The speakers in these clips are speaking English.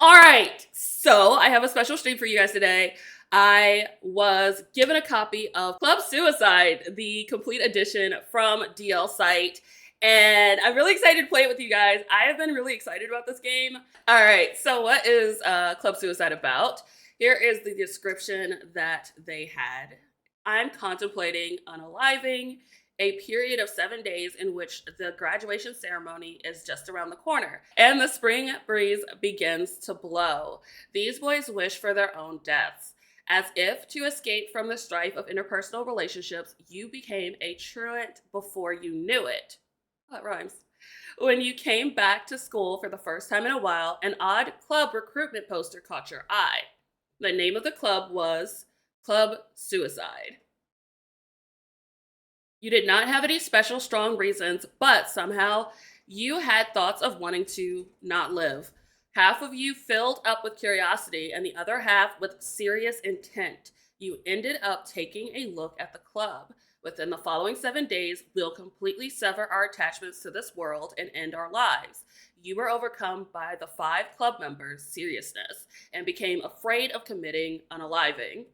All right, so I have a special stream for you guys today. I was given a copy of Club Suicide, the complete edition from DL Site, and I'm really excited to play it with you guys. I have been really excited about this game. All right, so what is Club Suicide about? Here is the description that they had. I'm contemplating unaliving a period of 7 days in which the graduation ceremony is just around the corner, and the spring breeze begins to blow. These boys wish for their own deaths. As if to escape from the strife of interpersonal relationships, you became a truant before you knew it. Oh, that rhymes. When you came back to school for the first time in a while, an odd club recruitment poster caught your eye. The name of the club was Club Suicide. You did not have any special strong reasons, but somehow you had thoughts of wanting to not live. Half of you filled up with curiosity, and the other half with serious intent. You ended up taking a look at the club. Within the following 7 days, we'll completely sever our attachments to this world and end our lives. You were overcome by the 5 club members' seriousness and became afraid of committing unaliving.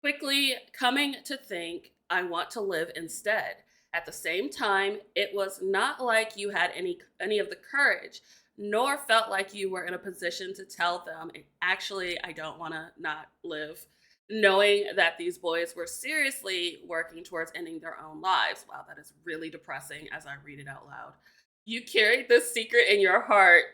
Quickly coming to think, I want to live instead. At the same time, it was not like you had any of the courage, nor felt like you were in a position to tell them, actually, I don't want to not live, knowing that these boys were seriously working towards ending their own lives. Wow, that is really depressing as I read it out loud. You carried this secret in your heart,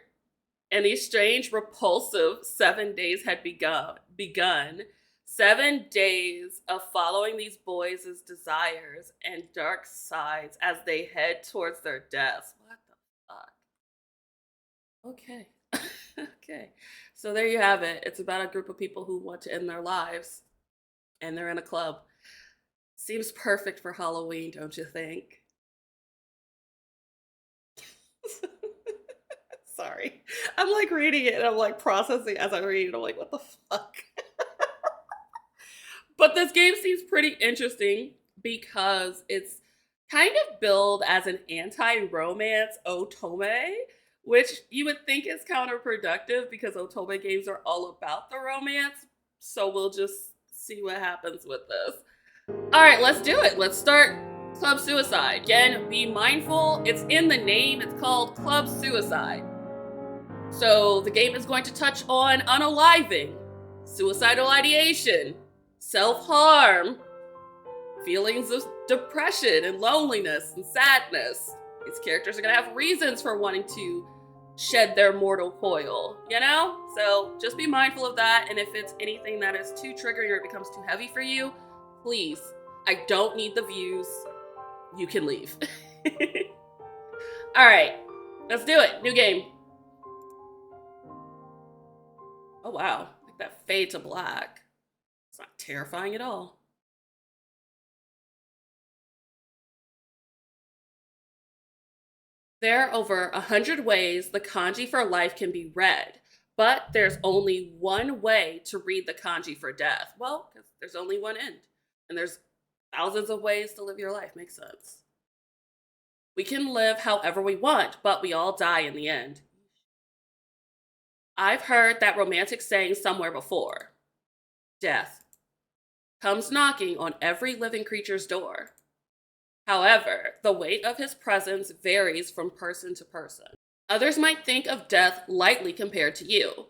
and these strange, repulsive 7 days had begun. 7 days of following these boys' desires and dark sides as they head towards their deaths. What the fuck? Okay. Okay. So there you have it. It's about a group of people who want to end their lives, and they're in a club. Seems perfect for Halloween, don't you think? Sorry. I'm like reading it and I'm like processing as I read it. I'm like, what the fuck? But this game seems pretty interesting because it's kind of billed as an anti-romance Otome, which you would think is counterproductive because Otome games are all about the romance. So we'll just see what happens with this. All right, let's do it. Let's start Club Suicide. Again, be mindful. It's in the name. It's called Club Suicide. So the game is going to touch on unaliving, suicidal ideation, self-harm, feelings of depression and loneliness and sadness. These characters are going to have reasons for wanting to shed their mortal coil, you know? So just be mindful of that, and if it's anything that is too triggering or it becomes too heavy for you, please, I don't need the views. You can leave. All right, let's do it. New game. Oh, wow. Like that fade to black. It's not terrifying at all. There are over 100 ways the kanji for life can be read, but there's only one way to read the kanji for death. Well, because there's only one end, and there's thousands of ways to live your life. Makes sense. We can live however we want, but we all die in the end. I've heard that romantic saying somewhere before. Death comes knocking on every living creature's door. However, the weight of his presence varies from person to person. Others might think of death lightly compared to you.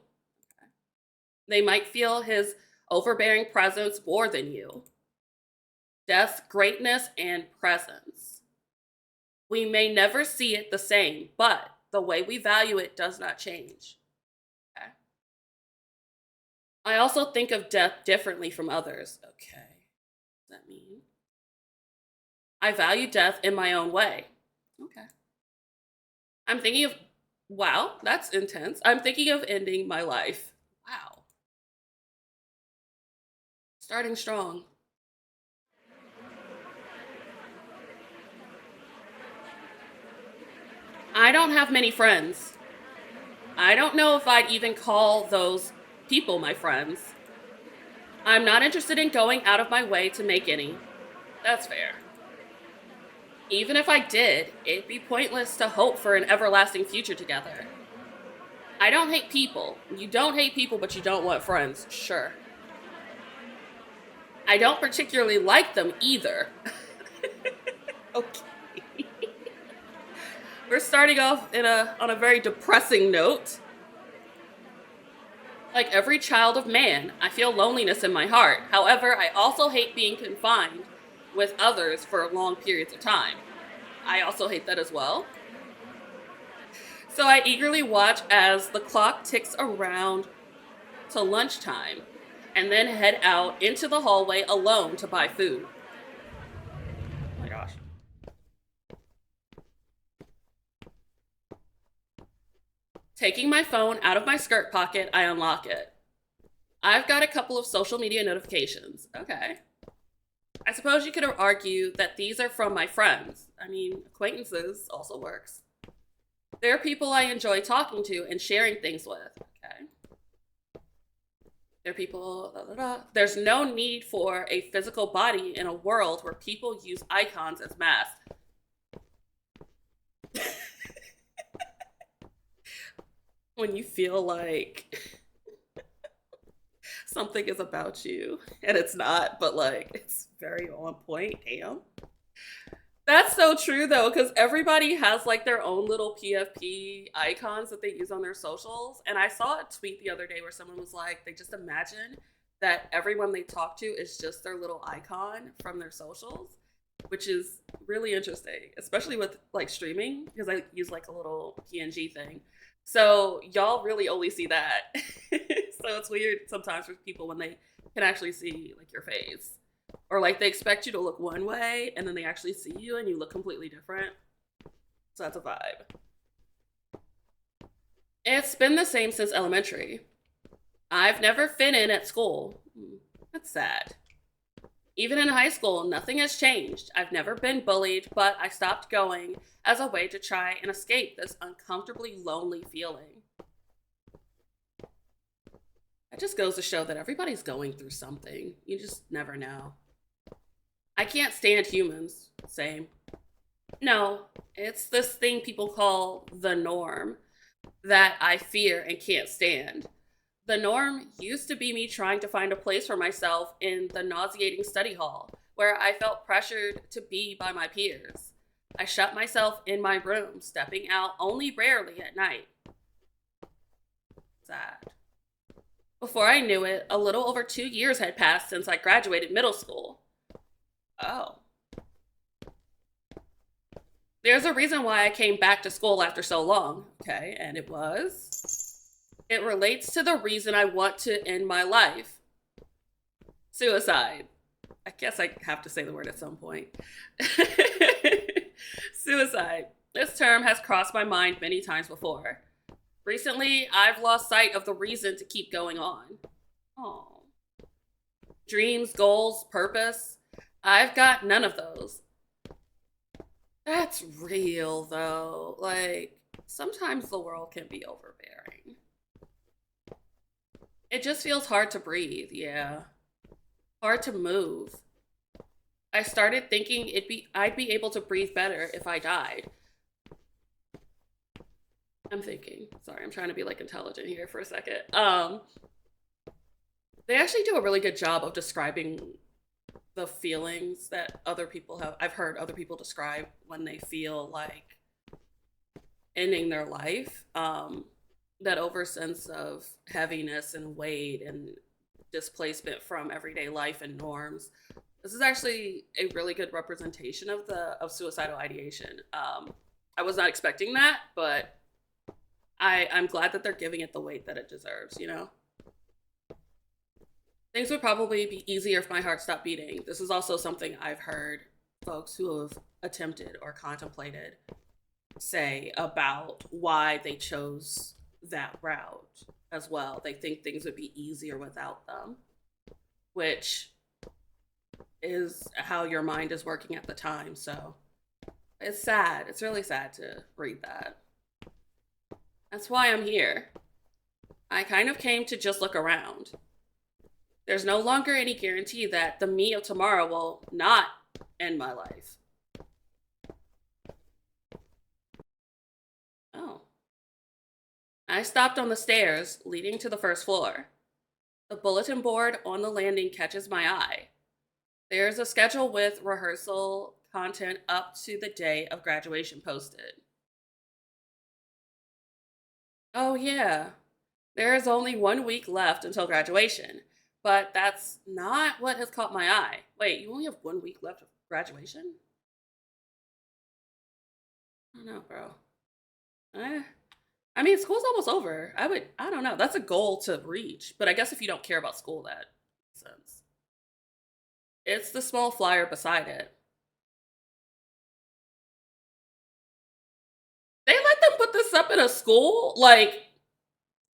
They might feel his overbearing presence more than you. Death's greatness and presence. We may never see it the same, but the way we value it does not change. Okay. I also think of death differently from others. Okay. What does that mean? I value death in my own way. Okay. I'm thinking of, wow, that's intense. I'm thinking of ending my life. Wow. Starting strong. I don't have many friends. I don't know if I'd even call those people my friends. I'm not interested in going out of my way to make any. That's fair. Even if I did, it'd be pointless to hope for an everlasting future together. I don't hate people. You don't hate people, but you don't want friends. Sure. I don't particularly like them either. Okay. We're starting off on a very depressing note. Like every child of man, I feel loneliness in my heart. However, I also hate being confined with others for long periods of time. I also hate that as well. So I eagerly watch as the clock ticks around to lunchtime and then head out into the hallway alone to buy food. Oh my gosh. Taking my phone out of my skirt pocket, I unlock it. I've got a couple of social media notifications. Okay. I suppose you could argue that these are from my friends. I mean, acquaintances also works. They're people I enjoy talking to and sharing things with. Okay. They're people. Da, da, da. There's no need for a physical body in a world where people use icons as masks. When you feel like something is about you and it's not, but like it's very on point. Damn. That's so true though, because everybody has like their own little PFP icons that they use on their socials. And I saw a tweet the other day where someone was like, they just imagine that everyone they talk to is just their little icon from their socials, which is really interesting, especially with like streaming, because I use like a little PNG thing. So y'all really only see that. So it's weird sometimes for people when they can actually see like your face, or like they expect you to look one way and then they actually see you and you look completely different. So that's a vibe. It's been the same since elementary. I've never fit in at school. That's sad. Even in high school, nothing has changed. I've never been bullied, but I stopped going as a way to try and escape this uncomfortably lonely feeling. It just goes to show that everybody's going through something. You just never know. I can't stand humans. Same. No, it's this thing people call the norm that I fear and can't stand. The norm used to be me trying to find a place for myself in the nauseating study hall, where I felt pressured to be by my peers. I shut myself in my room, stepping out only rarely at night. Sad. Before I knew it, a little over 2 years had passed since I graduated middle school. Oh. There's a reason why I came back to school after so long, okay, and it relates to the reason I want to end my life: suicide. I guess I have to say the word at some point. Suicide. This term has crossed my mind many times before. Recently, I've lost sight of the reason to keep going on. Oh. Dreams, goals, purpose. I've got none of those. That's real, though. Like, sometimes the world can be overbearing. It just feels hard to breathe, yeah. Hard to move. I started thinking I'd be able to breathe better if I died. I'm thinking. Sorry, I'm trying to be like intelligent here for a second. They actually do a really good job of describing the feelings that other people have. I've heard other people describe when they feel like ending their life. That over sense of heaviness and weight and displacement from everyday life and norms. This is actually a really good representation of the of suicidal ideation. I was not expecting that, but I'm glad that they're giving it the weight that it deserves. You know, things would probably be easier if my heart stopped beating. This is also something I've heard folks who have attempted or contemplated say about why they chose that route as well. They think things would be easier without them, which is how your mind is working at the time. So it's sad. It's really sad to read that. That's why I'm here. I kind of came to just look around. There's no longer any guarantee that the me of tomorrow will not end my life. Oh. I stopped on the stairs leading to the first floor. The bulletin board on the landing catches my eye. There's a schedule with rehearsal content up to the day of graduation posted. Oh, yeah. There is only 1 week left until graduation, but that's not what has caught my eye. Wait, you only have 1 week left of graduation? I don't know, bro. Eh. I mean, school's almost over. I don't know. That's a goal to reach, but I guess if you don't care about school, that makes sense. It's the small flyer beside it. They let them put this up in a school? Like,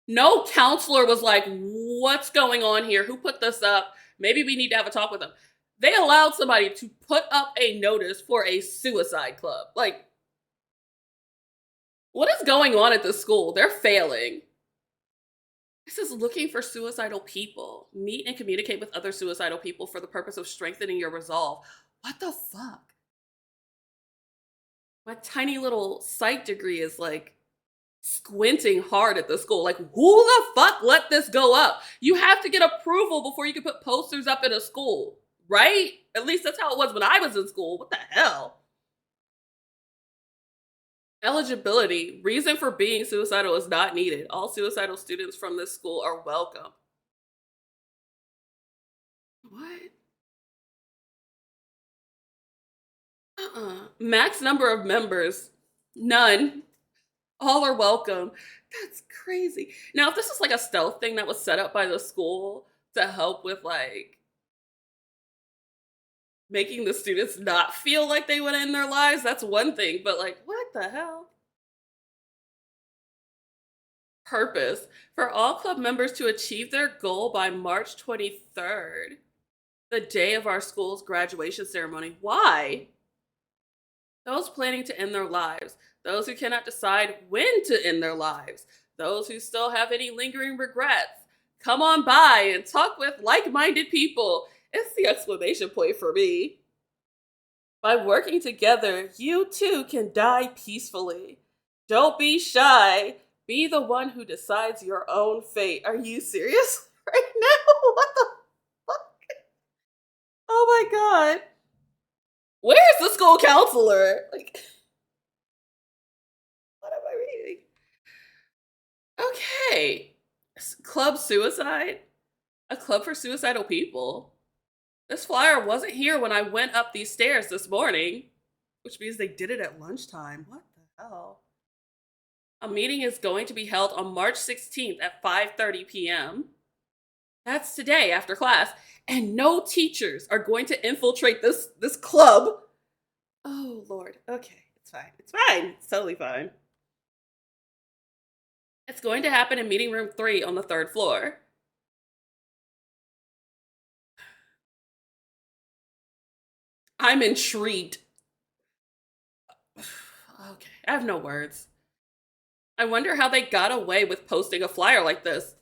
no counselor was like, what's going on here? Who put this up? Maybe we need to have a talk with them. They allowed somebody to put up a notice for a suicide club. Like, what is going on at this school? They're failing. This is looking for suicidal people. Meet and communicate with other suicidal people for the purpose of strengthening your resolve. What the fuck? My tiny little psych degree is like squinting hard at the school. Like, who the fuck let this go up? You have to get approval before you can put posters up in a school, right? At least that's how it was when I was in school. What the hell? Eligibility. Reason for being suicidal is not needed. All suicidal students from this school are welcome. What? Max number of members. None. All are welcome. That's crazy. Now, if this is like a stealth thing that was set up by the school to help with like making the students not feel like they would end their lives, that's one thing. But like, what the hell? Purpose for all club members to achieve their goal by March 23rd, the day of our school's graduation ceremony. Why? Those planning to end their lives, those who cannot decide when to end their lives, those who still have any lingering regrets. Come on by and talk with like minded people. It's the exclamation point for me. By working together, you too can die peacefully. Don't be shy. Be the one who decides your own fate. Are you serious right now? What the fuck? Oh my god. Where's the school counselor? Like, what am I reading? Okay. Club suicide? A club for suicidal people? This flyer wasn't here when I went up these stairs this morning, which means they did it at lunchtime. What the hell? A meeting is going to be held on March 16th at 5:30 p.m. That's today after class, and no teachers are going to infiltrate this club. Oh Lord. Okay, it's fine. It's fine. It's totally fine. It's going to happen in meeting room 3 on the 3rd floor. I'm intrigued. Okay, I have no words. I wonder how they got away with posting a flyer like this.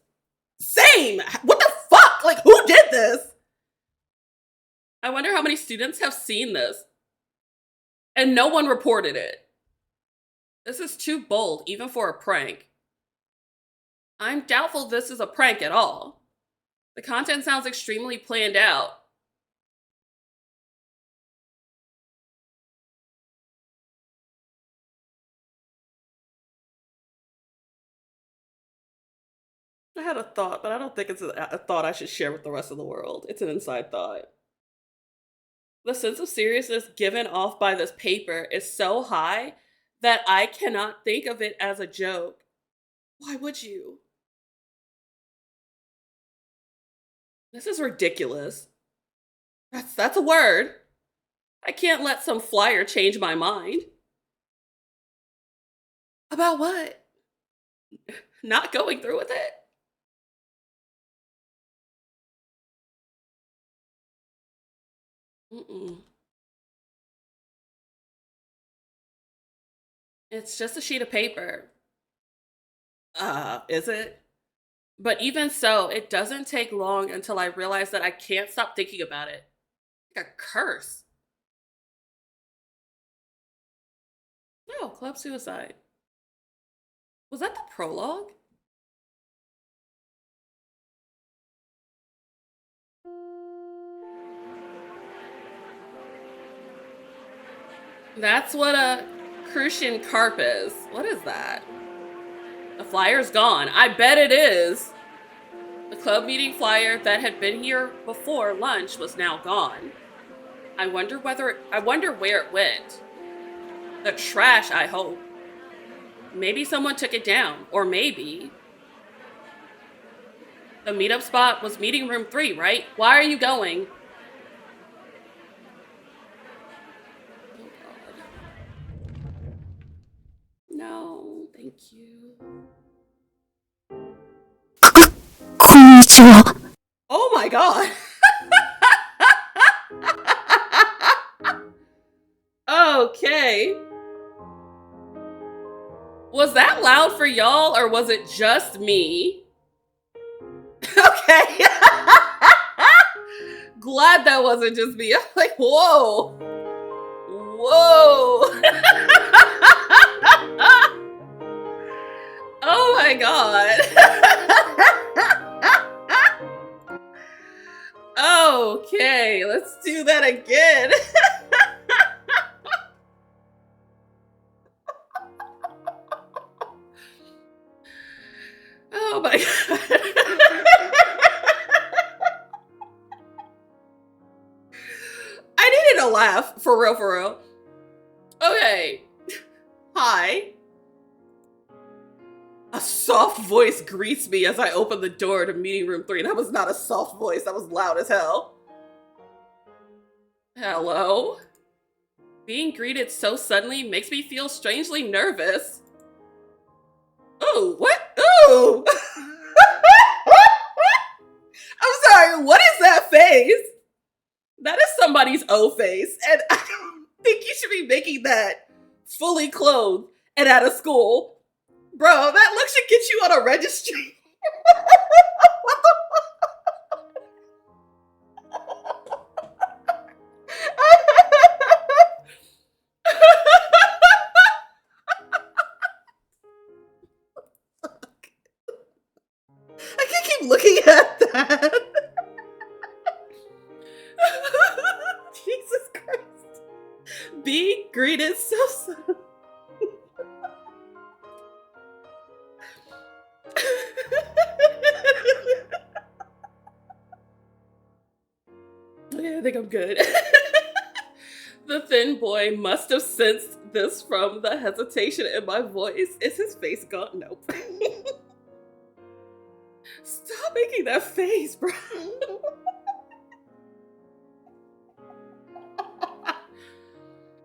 Same! What the fuck? Like, who did this? I wonder how many students have seen this. And no one reported it. This is too bold, even for a prank. I'm doubtful this is a prank at all. The content sounds extremely planned out. I had a thought, but I don't think it's a thought I should share with the rest of the world. It's an inside thought. The sense of seriousness given off by this paper is so high that I cannot think of it as a joke. Why would you? This is ridiculous. That's a word. I can't let some flyer change my mind. About what? Not going through with it? Mm-mm. It's just a sheet of paper. Is it? But even so, it doesn't take long until I realize that I can't stop thinking about it. Like a curse. No, club suicide. Was that the prologue? That's what a Crucian carp is. What is that? The flyer's gone. I bet it is. The club meeting flyer that had been here before lunch was now gone. I wonder where it went. The trash, I hope. Maybe someone took it down, or maybe the meetup spot was meeting room 3, right? Why are you going? Oh god. No, thank you. こんにちは。 Oh my god. Okay. Was that loud for y'all or was it just me? Okay. Glad that wasn't just me. I'm like, whoa. Whoa. Oh my god. Okay, let's do that again. Oh my god. I needed a laugh, for real, for real. Okay. Hi. A soft voice greets me as I open the door to meeting room 3. That was not a soft voice, that was loud as hell. Hello? Being greeted so suddenly makes me feel strangely nervous. Oh, what? Oh! I'm sorry, what is that face? That is somebody's O face, and I don't think you should be making that fully clothed and out of school. Bro, that look should get you on a registry. What the I can't keep looking at that. Jesus Christ. Being greeted so suddenly. Yeah, I think I'm good. The thin boy must have sensed this from the hesitation in my voice. Is his face gone? Nope. Stop making that face, bro.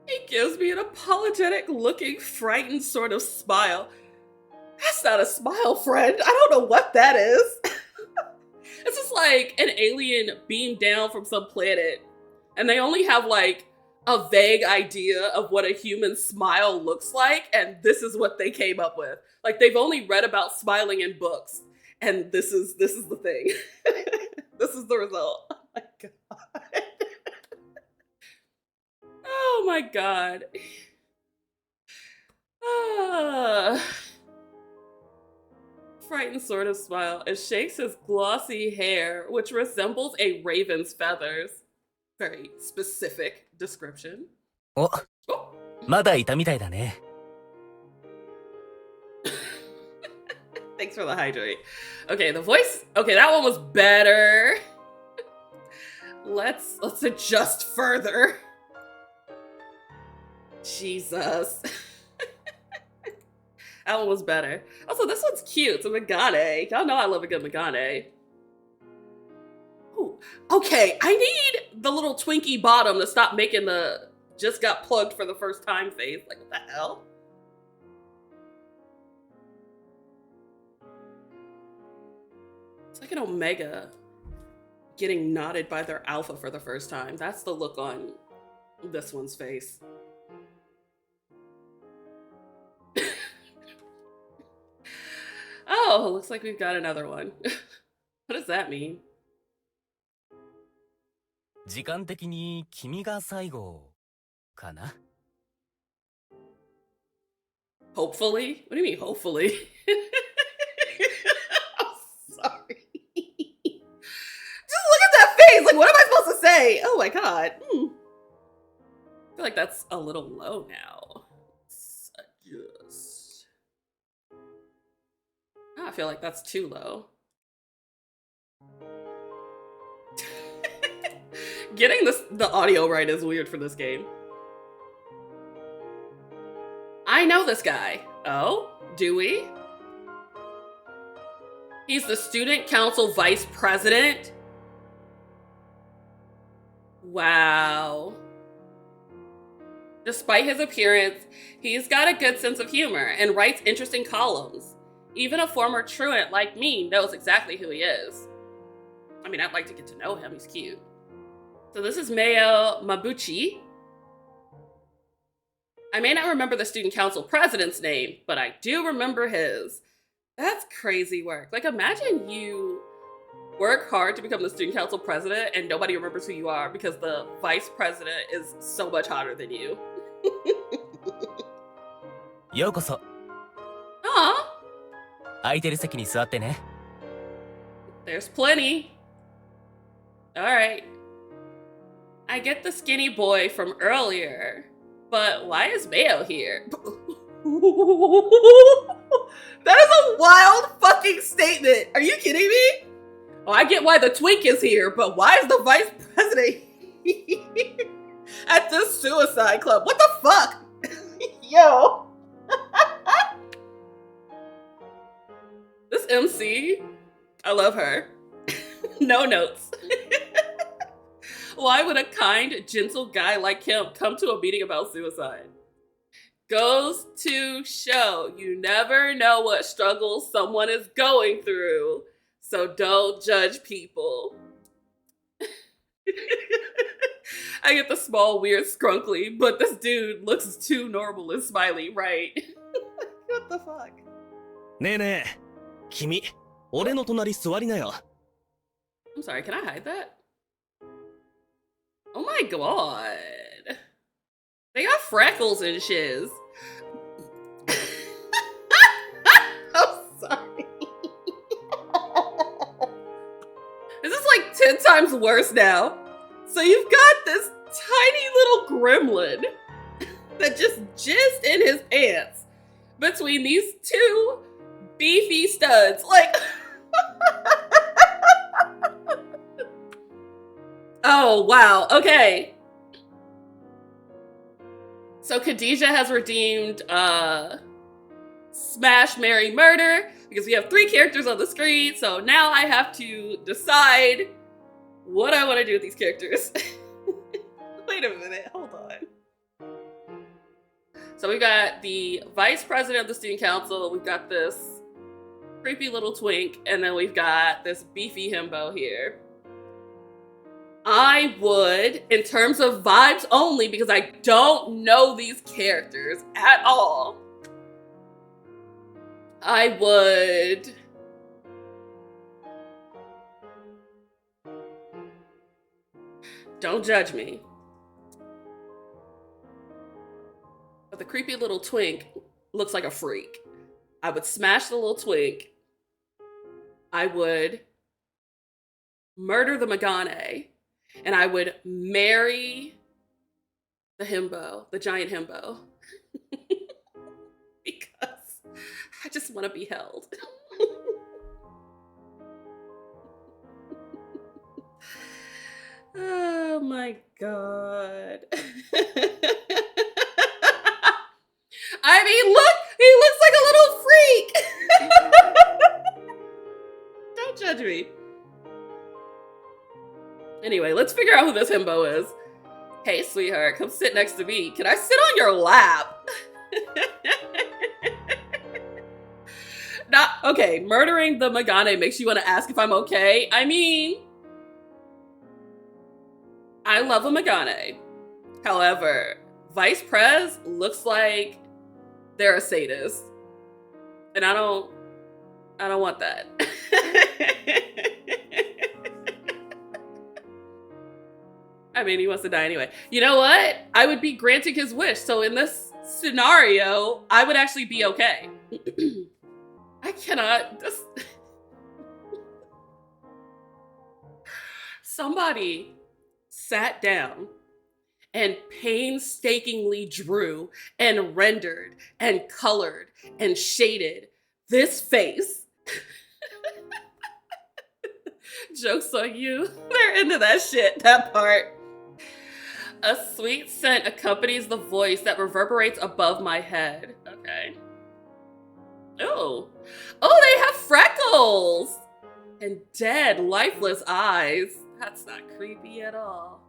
He gives me an apologetic looking, frightened sort of smile. That's not a smile, friend. I don't know what that is. It's just like an alien beamed down from some planet, and they only have like a vague idea of what a human smile looks like, and this is what they came up with. Like they've only read about smiling in books, and this is the thing. This is the result. Oh my god. Oh my god. Frightened sort of smile and shakes his glossy hair, which resembles a raven's feathers. Very specific description. お、 Oh. まだいたみたいだね。 Thanks for the hydrate. Okay, the voice. Okay, that one was better. Let's adjust further. Jesus. That one was better. Also, this one's cute. It's a Megane. Y'all know I love a good Megane. Ooh. Okay, I need the little Twinkie bottom to stop making the just got plugged for the first time face. Like, what the hell? It's like an Omega getting knotted by their alpha for the first time. That's the look on this one's face. Oh, looks like we've got another one. What does that mean? 時間的に君が最後かな? Hopefully? What do you mean, hopefully? I'm sorry. Just look at that face! Like, what am I supposed to say? Oh my god. feel like that's a little low now. Let's adjust. I feel like that's too low. Getting the audio right is weird for this game. I know this guy. Oh, do we? He's the student council vice president. Wow. Despite his appearance, he's got a good sense of humor and writes interesting columns. Even a former truant like me knows exactly who he is. I mean, I'd like to get to know him. He's cute. So this is Mayo Mabuchi. I may not remember the student council president's name, but I do remember his. That's crazy work. Like, imagine you work hard to become the student council president and nobody remembers who you are because the vice president is so much hotter than you. ようこそ。 Aw, 空いてる席に座ってね。 there's plenty. All right. I get the skinny boy from earlier, but why is Mayo here? That is a wild fucking statement. Are you kidding me? Oh, I get why the twink is here, but why is the vice president here at this suicide club? What the fuck? Yo. This MC, I love her. No notes. Why would a kind, gentle guy like him come to a meeting about suicide? Goes to show you never know what struggles someone is going through, so don't judge people. I get the small, weird, scrunkly, but this dude looks too normal and smiley, right? What the fuck? ねえねえ、君、俺の隣座りなよ。 I'm sorry, can I hide that? Oh my god. They got freckles and shiz. I'm sorry. This is like 10 times worse now. So you've got this tiny little gremlin that just jizzed in his pants between these two beefy studs. Like, oh, wow. Okay. So Khadijah has redeemed Smash, Marry, Murder because we have 3 characters on the screen. So now I have to decide what I want to do with these characters. Wait a minute. Hold on. So we got the vice president of the student council. We've got this creepy little twink. And then we've got this beefy himbo here. I would, in terms of vibes only, because I don't know these characters at all, I would don't judge me. But the creepy little twink looks like a freak. I would smash the little twink. I would murder the Magane. And I would marry the himbo, the giant himbo. Because I just want to be held. Oh my god. I mean, look, he looks like a little freak. Don't judge me. Anyway, let's figure out who this himbo is. Hey, sweetheart, come sit next to me. Can I sit on your lap? Okay, murdering the Magane makes you want to ask if I'm okay. I mean, I love a Magane. However, Vice Prez looks like they're a sadist. And I don't want that. I mean, he wants to die anyway. You know what? I would be granting his wish. So in this scenario, I would actually be okay. I cannot. Somebody sat down and painstakingly drew and rendered and colored and shaded this face. Joke's on you. They're into that shit, that part. A sweet scent accompanies the voice that reverberates above my head. Okay. Oh. Oh, they have freckles! And dead, lifeless eyes. That's not creepy at all.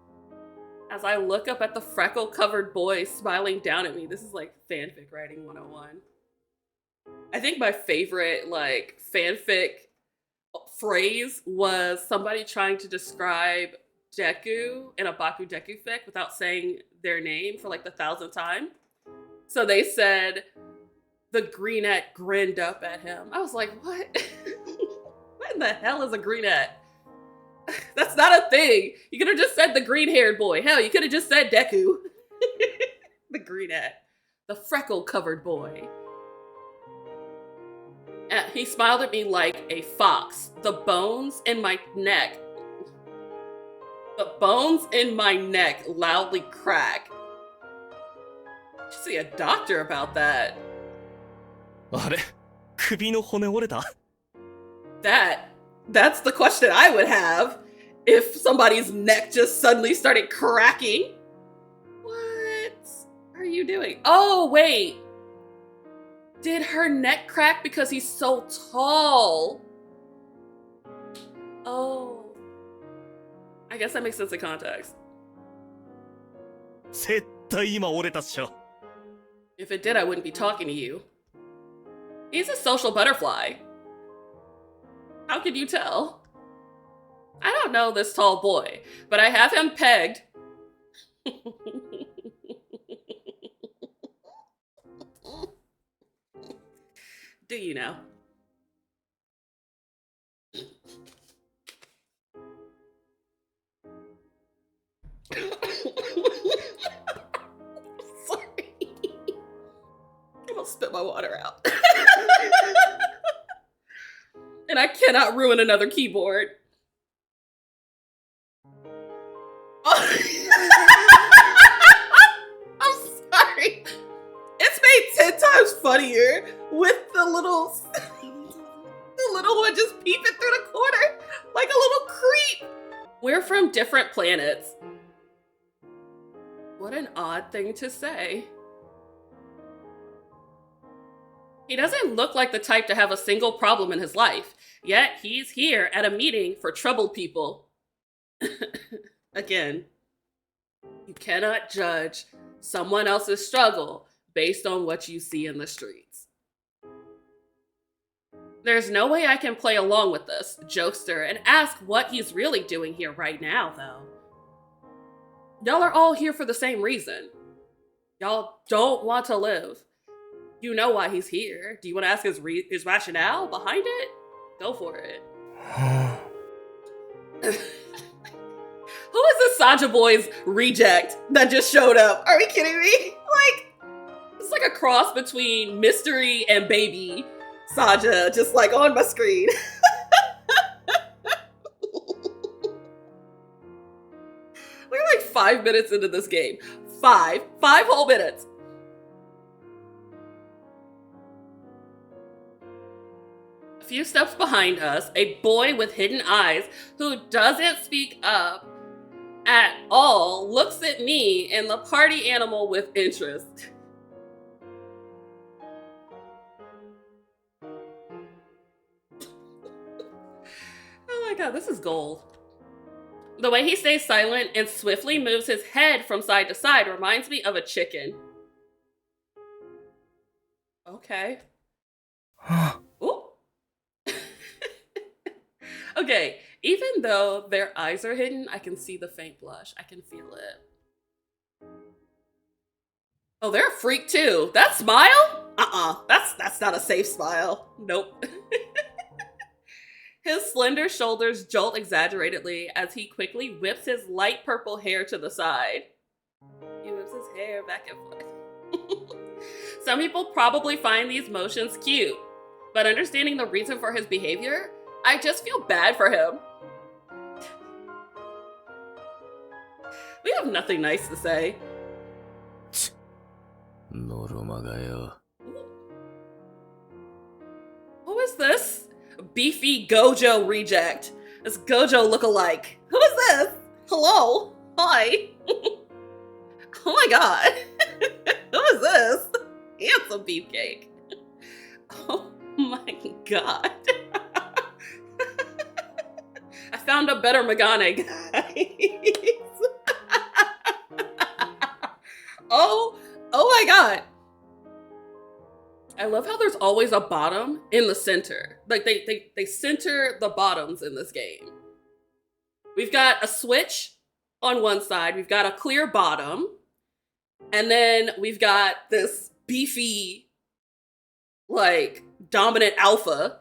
As I look up at the freckle-covered boy smiling down at me, this is like fanfic writing 101. I think my favorite, like, fanfic phrase was somebody trying to describe Deku in a Baku Deku fic without saying their name for like the 1,000th time. So they said, the greenette grinned up at him. I was like, what? What in the hell is a greenette? That's not a thing. You could have just said the green-haired boy. Hell, you could have just said Deku. The greenette. The freckle-covered boy. He smiled at me like a fox. The bones in my neck loudly crack. You should see a doctor about that. あれ首の骨折れた That's the question I would have if somebody's neck just suddenly started cracking. What are you doing? Oh, wait. Did her neck crack because he's so tall? Oh. I guess that makes sense in context. 絶対今折れたっしょ If it did, I wouldn't be talking to you. He's a social butterfly. How can you tell? I don't know this tall boy, but I have him pegged. Do you know? Sorry. I'm gonna spit my water out. And I cannot ruin another keyboard. I'm sorry. It's made 10 times funnier with the little one just peeping through the corner like a little creep. We're from different planets. What an odd thing to say. He doesn't look like the type to have a single problem in his life, yet he's here at a meeting for troubled people. Again, you cannot judge someone else's struggle based on what you see in the streets. There's no way I can play along with this jokester and ask what he's really doing here right now, though. Y'all are all here for the same reason. Y'all don't want to live. You know why he's here. Do you want to ask his rationale behind it? Go for it. Who is this Saja Boy's reject that just showed up? Are you kidding me? Like, it's like a cross between Mystery and Baby Saja, just like on my screen. We're like 5 minutes into this game. Five whole minutes. A few steps behind us, a boy with hidden eyes who doesn't speak up at all looks at me and the party animal with interest. Oh my god, this is gold. The way he stays silent and swiftly moves his head from side to side reminds me of a chicken. Okay. Ooh. Okay, even though their eyes are hidden, I can see the faint blush. I can feel it. Oh, they're a freak too. That smile? That's not a safe smile. Nope. His slender shoulders jolt exaggeratedly as he quickly whips his light purple hair to the side. He whips his hair back and forth. Some people probably find these motions cute, but understanding the reason for his behavior, I just feel bad for him. We have nothing nice to say. ノロマがよ。 Who is this? Beefy Gojo reject. This Gojo lookalike. Who is this? Hello? Hi. Oh my god. Who is this? Handsome beefcake. Oh my god. I found a better Megane, guys. Oh my god. I love how there's always a bottom in the center. Like they center the bottoms in this game. We've got a switch on one side, we've got a clear bottom, and then we've got this beefy, like, dominant alpha.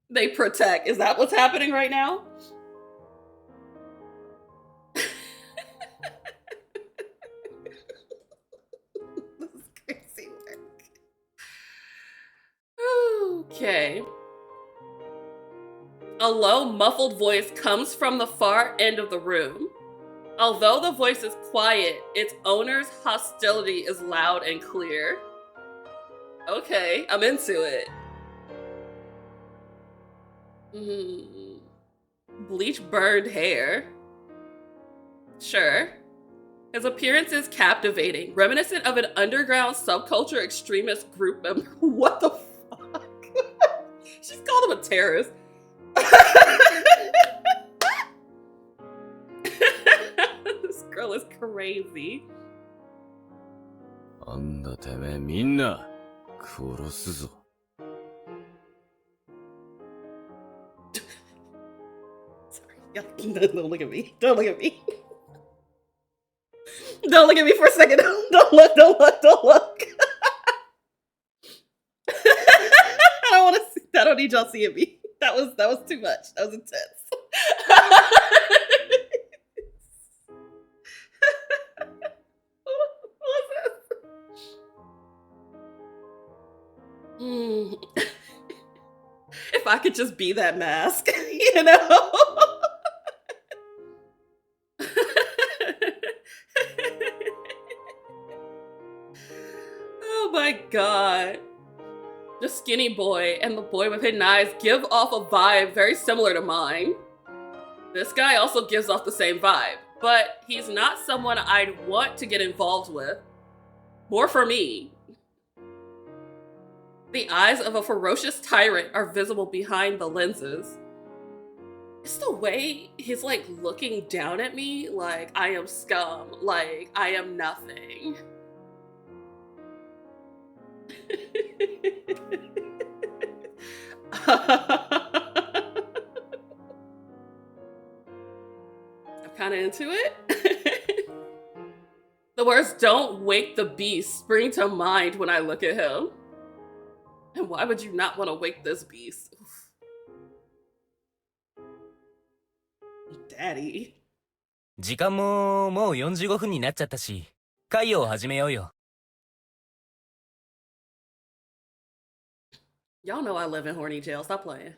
They protect. Is that what's happening right now? This is crazy work. Okay. A low, muffled voice comes from the far end of the room. Although the voice is quiet, its owner's hostility is loud and clear. Okay, I'm into it. Bleach burned hair. Sure. His appearance is captivating, reminiscent of an underground subculture extremist group member. What the fuck? She's called him a terrorist. This girl is crazy. あんだてめえみんな殺すぞ。 Sorry. Don't look at me. Don't look at me. Don't look at me for a second. Don't look. I don't want to see. I don't need y'all seeing me. That was too much. That was intense. What was this? If I could just be that mask, you know? Oh my god. The skinny boy and the boy with hidden eyes give off a vibe very similar to mine. This guy also gives off the same vibe, but he's not someone I'd want to get involved with. More for me. The eyes of a ferocious tyrant are visible behind the lenses. It's the way he's like looking down at me like I am scum, like I am nothing. I'm kind of into it. The words "don't wake the beast" spring to mind when I look at him. And why would you not want to wake this beast? Oof. Daddy. 時間ももう45分になっちゃったし、会を始めようよ。 Y'all know I live in horny jail. Stop playing.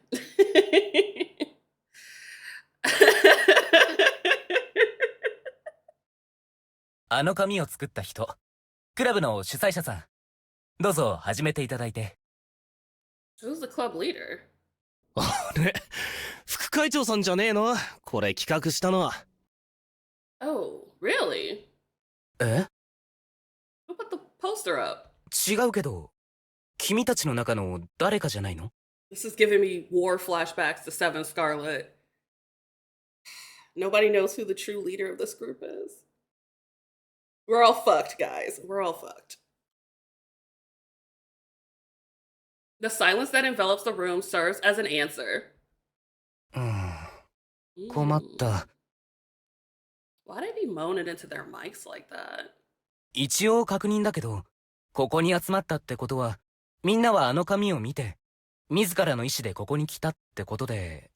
あの紙を作った人、クラブの主催者さん。どうぞ始めていただいて。 Who's the club leader? あれ副会長さんじゃねえのこれ企画したのは。 Oh, really? え？ Who put the poster up? 違うけど、君たちの中の誰かじゃないの？ This is giving me war flashbacks to Seven Scarlet. Nobody knows who the true leader of this group is. We're all fucked, guys. We're all fucked. The silence that envelops the room serves as an answer. 困った。 Why did he moan it into their mics like that? 一応確認だけど、ここに集まったってことは、みんなはあの紙を見て、自らの意志でここに来たってことで、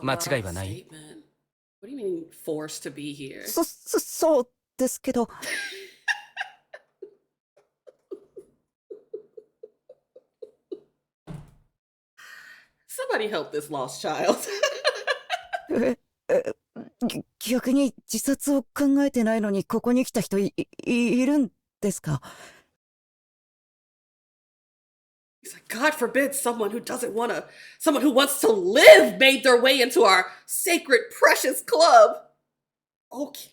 間違いはない？ What do you mean forced to be here? そうですけど。Somebody help this lost child. 逆に自殺を考えてないのにここに来た人いるんですか？ He's like, God forbid someone who wants to live made their way into our sacred, precious club. Okay.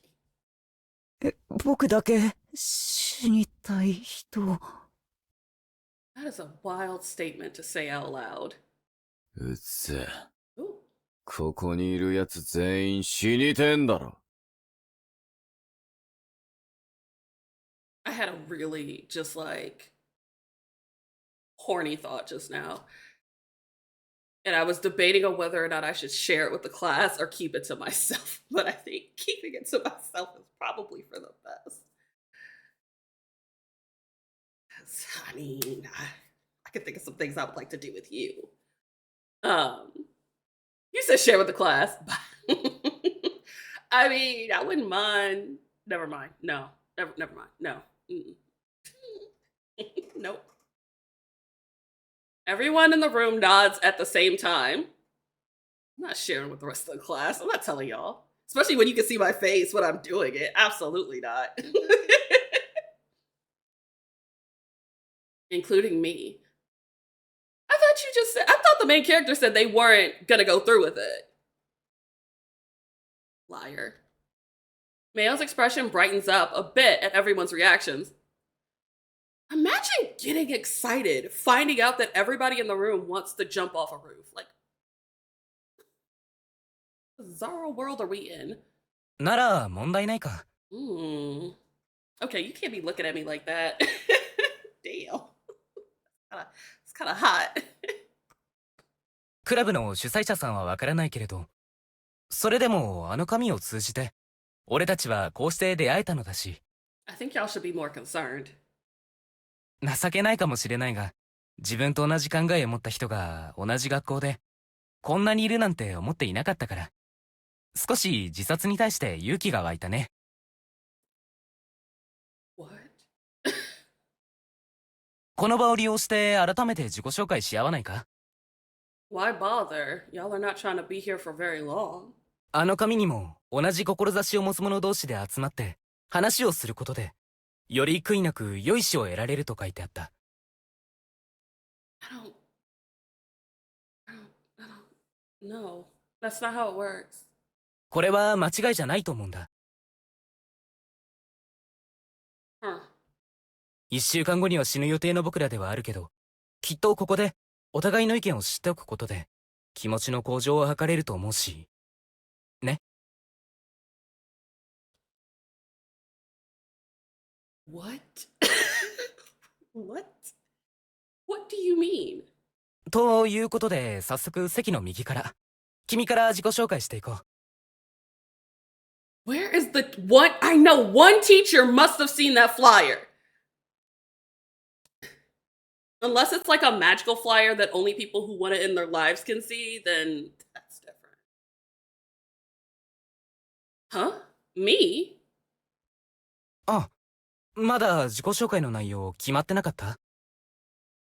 僕だけ死にたい人。That is a wild statement to say out loud. うっせ。 Ooh. ここにいるやつ全員死にてんだろ。I had a really just like horny thought just now. And I was debating on whether or not I should share it with the class or keep it to myself. But I think keeping it to myself is probably for the best. 'Cause, I mean, I could think of some things I would like to do with you. You said share with the class. I mean, I wouldn't mind. Never mind. No. Never mind. No. Nope. Everyone in the room nods at the same time. I'm not sharing with the rest of the class. I'm not telling y'all. Especially when you can see my face when I'm doing it. Absolutely not. Including me. I thought the main character said they weren't gonna go through with it. Liar. Mayo's expression brightens up a bit at everyone's reactions. Imagine getting excited, finding out that everybody in the room wants to jump off a roof. Like, what bizarre world are we in? なら問題ないか。Okay, you can't be looking at me like that. Damn. It's kind of hot. クラブの主催者さんはわからないけれど、それでもあの紙を通じて、俺たちはこうして出会えたのだし。I think y'all should be more concerned. 情けないかもしれないが、自分と同じ考えを持った人が同じ学校で、こんなにいるなんて思っていなかったから、少し自殺に対して勇気が湧いたね。What? この場を利用して改めて自己紹介し合わないか？ Why bother? Y'all are not trying to be here for very long. あの紙にも同じ志を持つ者同士で集まって話をすることで、より悔いなく良い死を得られると書いてあった。No, that's not how it works. これは間違いじゃないと思うんだ。1週間後には死ぬ予定の僕らではあるけど、きっとここでお互いの意見を知っておくことで気持ちの向上を図れると思うし、ね。What? What? What do you mean? ということで早速席の右から、君から自己紹介していこう。Where is the one? I know one teacher must have seen that flyer. Unless it's like a magical flyer that only people who want it in their lives can see, then that's different. Huh? Me? あ、まだ自己紹介の内容決まってなかった？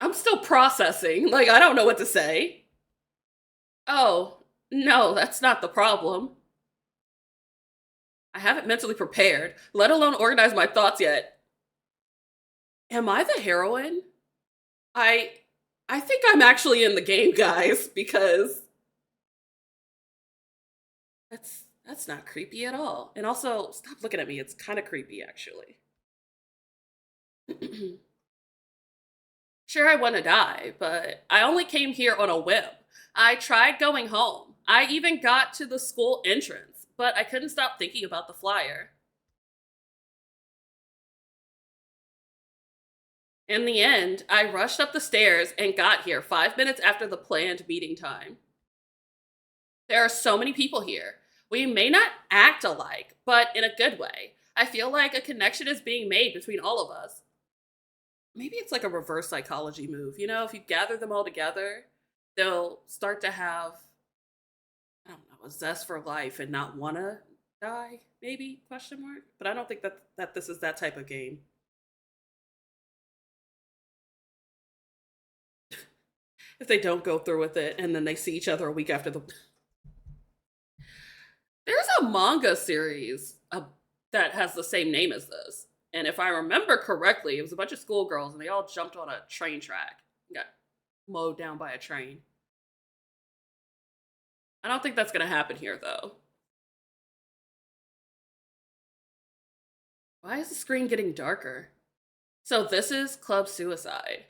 I'm still processing. Like, I don't know what to say. Oh, no, that's not the problem. I haven't mentally prepared, let alone organized my thoughts yet. Am I the heroine? I think I'm actually in the game, guys, because that's not creepy at all. And also, stop looking at me. It's kind of creepy, actually. Sure, I want to die, but I only came here on a whim. I tried going home. I even got to the school entrance, but I couldn't stop thinking about the flyer. In the end, I rushed up the stairs and got here 5 minutes after the planned meeting time. There are so many people here. We may not act alike, but in a good way. I feel like a connection is being made between all of us. Maybe it's like a reverse psychology move. You know, if you gather them all together, they'll start to have, I don't know, a zest for life and not want to die, maybe, question mark. But I don't think that this is that type of game. If they don't go through with it and then they see each other a week after the... There's a manga series that has the same name as this. And if I remember correctly, it was a bunch of schoolgirls and they all jumped on a train track and got mowed down by a train. I don't think that's going to happen here, though. Why is the screen getting darker? So this is Club Suicide,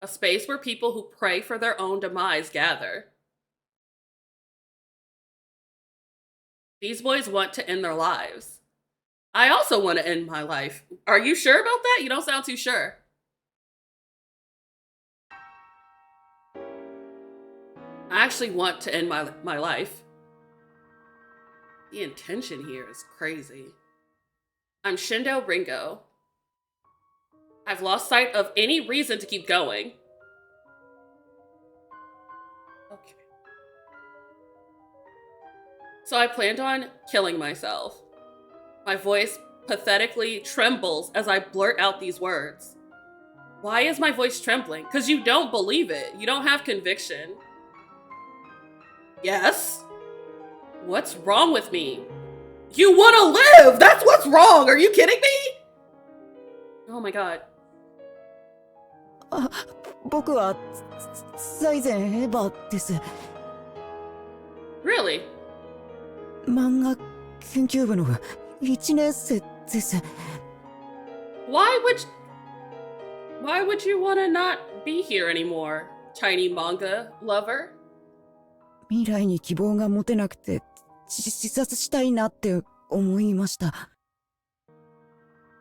a space where people who pray for their own demise gather. These boys want to end their lives. I also want to end my life. Are you sure about that? You don't sound too sure. I actually want to end my life. The intention here is crazy. I'm Shindo Ringo. I've lost sight of any reason to keep going. Okay. So I planned on killing myself. My voice pathetically trembles as I blurt out these words. Why is my voice trembling? Because you don't believe it. You don't have conviction. Yes? What's wrong with me? You want to live! That's what's wrong! Are you kidding me? Oh my god. 僕は財前エヴァです。 Really? 漫画研究部の1年生です。 Why would you want to not be here anymore, tiny manga lover? 未来に希望が持てなくて自殺したいなって思いました。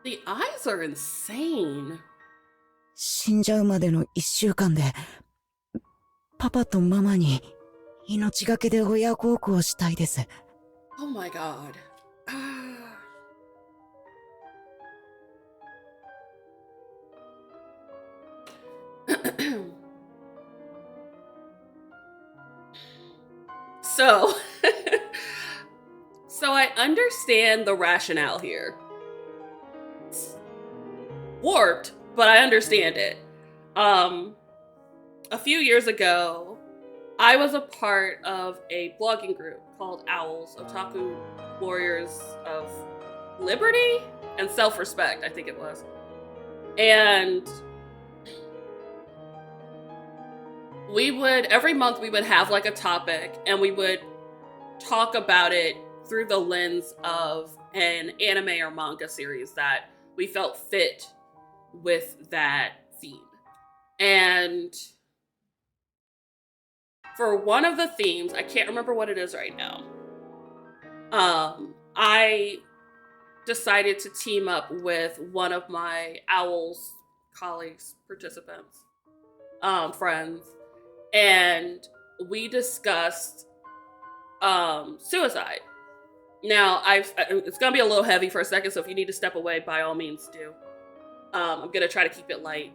The eyes are insane. 死んじゃうまでの1週間でパパとママに命がけで親孝行したいです。 Oh my god. So I understand the rationale here. It's warped, but I understand it. A few years ago, I was a part of a blogging group called Owls, Otaku Warriors of Liberty and Self-Respect, I think it was. And every month we would have like a topic and we would talk about it through the lens of an anime or manga series that we felt fit with that theme. And for one of the themes, I can't remember what it is right now, I decided to team up with one of my Owls colleagues, participants, friends, and we discussed suicide. Now, it's gonna be a little heavy for a second, so if you need to step away, by all means do. I'm gonna try to keep it light,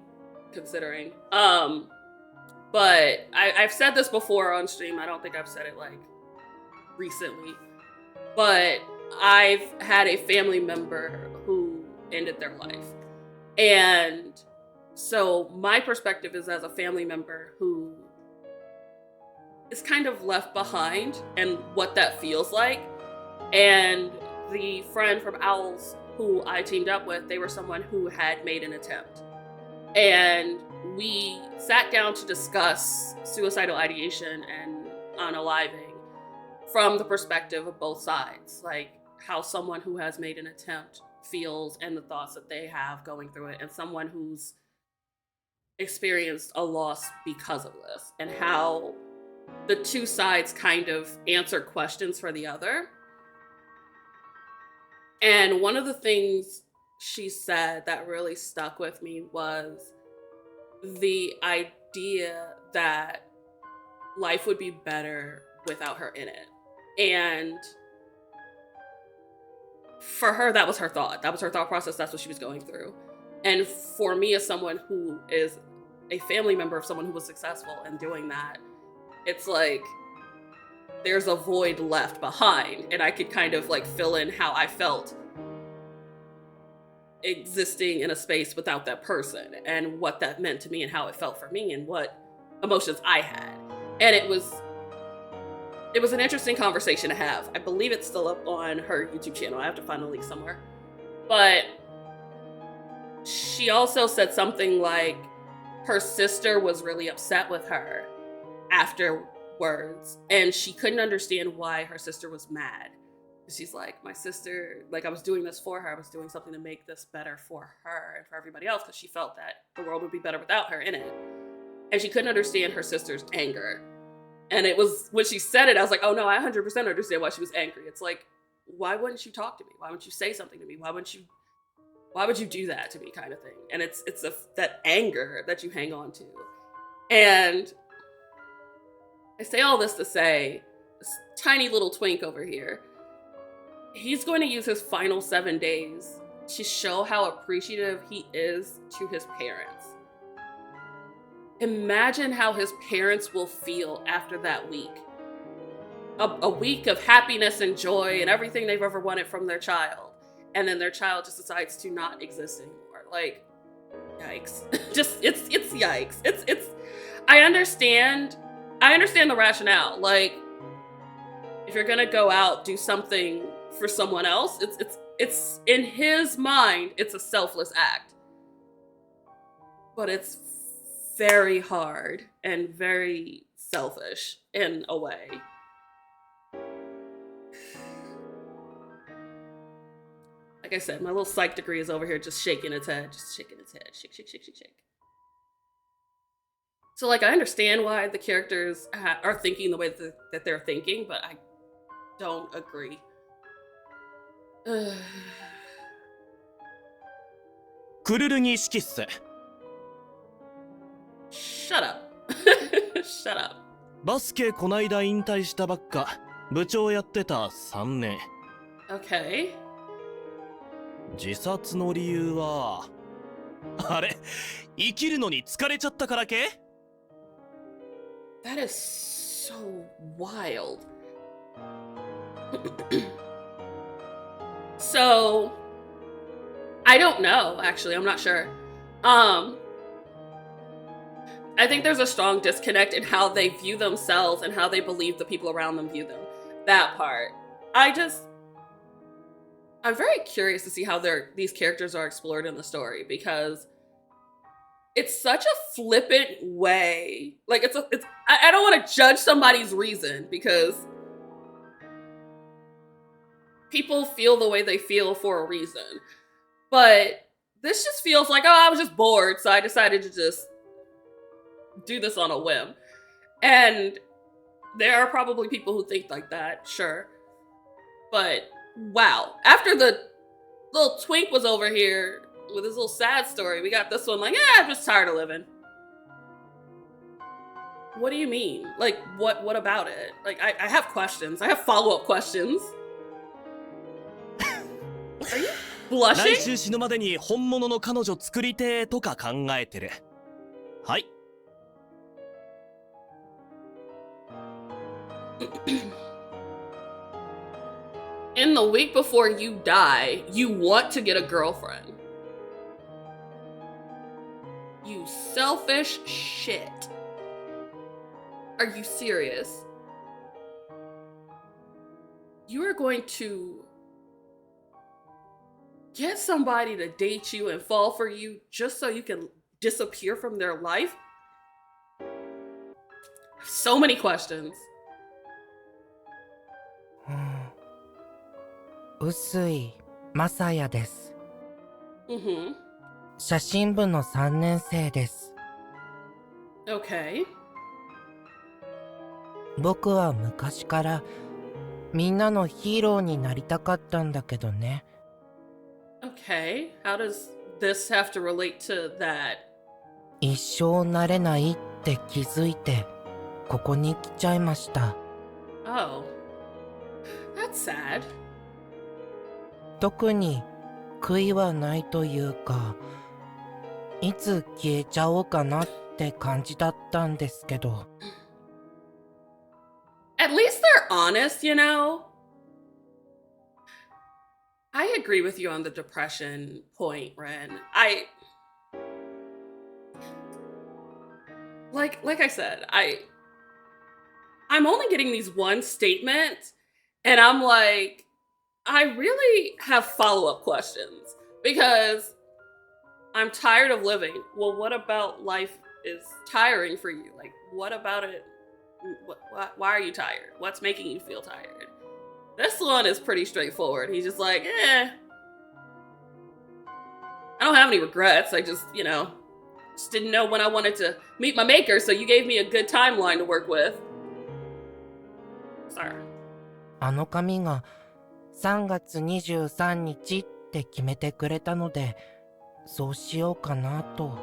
considering. But I've said this before on stream. I don't think I've said it like recently, but I've had a family member who ended their life. And so my perspective is as a family member who is kind of left behind and what that feels like. And the friend from Owls who I teamed up with, they were someone who had made an attempt. And we sat down to discuss suicidal ideation and unaliving from the perspective of both sides, like how someone who has made an attempt feels and the thoughts that they have going through it, and someone who's experienced a loss because of this, and how the two sides kind of answer questions for the other. And one of the things she said that really stuck with me was the idea that life would be better without her in it. And for her, that was her thought. That was her thought process. That's what she was going through. And for me, as someone who is a family member of someone who was successful in doing that, it's like there's a void left behind. And I could kind of like fill in how I felt existing in a space without that person, and what that meant to me, and how it felt for me, and what emotions I had. And it was it was an interesting conversation to have. I believe it's still up on her YouTube channel. I have to find the link somewhere. But she also said something like her sister was really upset with her afterwards, and she couldn't understand why her sister was mad. She's like, my sister, like, I was doing this for her. I was doing something to make this better for her and for everybody else, because she felt that the world would be better without her in it. And she couldn't understand her sister's anger. And it was, when she said it, I was like, oh no, I 100% understand why she was angry. It's like, why wouldn't you talk to me? Why wouldn't you say something to me? Why would you do that to me, kind of thing? And it's that anger that you hang on to. And I say all this to say, this tiny little twink over here, he's going to use his final 7 days to show how appreciative he is to his parents. Imagine how his parents will feel after that week. A week of happiness and joy and everything they've ever wanted from their child. And then their child just decides to not exist anymore. Like, yikes. It's yikes. It's I understand the rationale. Like, if you're gonna go out, do something for someone else, it's in his mind, it's a selfless act. But it's very hard and very selfish in a way. Like I said, my little psych degree is over here just shaking its head. Just shaking its head. Shake, shake, shake, shake, shake. So, like, I understand why the characters are thinking the way that they're thinking, but I don't agree. Shut up. Shut up. バスケこないだ引退したばっか。部長やってた3年。Okay. 自殺の理由はあれ生きるのに疲れちゃったからけ That is so wild. So, I don't know, actually. I'm not sure. I think there's a strong disconnect in how they view themselves and how they believe the people around them view them. That part. I'm very curious to see how these characters are explored in the story, because it's such a flippant way. Like, I don't want to judge somebody's reason, because people feel the way they feel for a reason. But this just feels like, oh, I was just bored, so I decided to just do this on a whim. And there are probably people who think like that, sure. But wow, after the little twink was over here with his little sad story, we got this one like, I'm just tired of living. What do you mean? Like, what about it? Like, I have questions. I have follow-up questions. Are you 来 blushing? 週死ぬまでに本物の彼女作りてーとか考えてる。はい。In the week before you die, you want to get a girlfriend. You selfish shit. Are you serious? You are going to get somebody to date you and fall for you just so you can disappear from their life? So many questions. 臼井正也です。 Mm-hmm. 写真部の3年生です。 Okay. 僕は昔からみんなのヒーローになりたかったんだけどね。 Okay. How does this have to relate to that? 一生なれないって気づいてここに来ちゃいました。 Oh. That's sad. 特に悔いはないというか、いつ消えちゃおうかなって感じだったんですけど。 At least they're honest, you know? I agree with you on the depression point, Ren. Like I said, I'm only getting these one statement, and I'm like, I really have follow-up questions because I'm tired of living. Well, what about life is tiring for you? Like, what about it? Why are you tired? What's making you feel tired? This one is pretty straightforward. He's just like, I don't have any regrets. I just, just didn't know when I wanted to meet my maker, so you gave me a good timeline to work with. Sorry. あの紙が3月23日って決めてくれたので、そうしようかなと。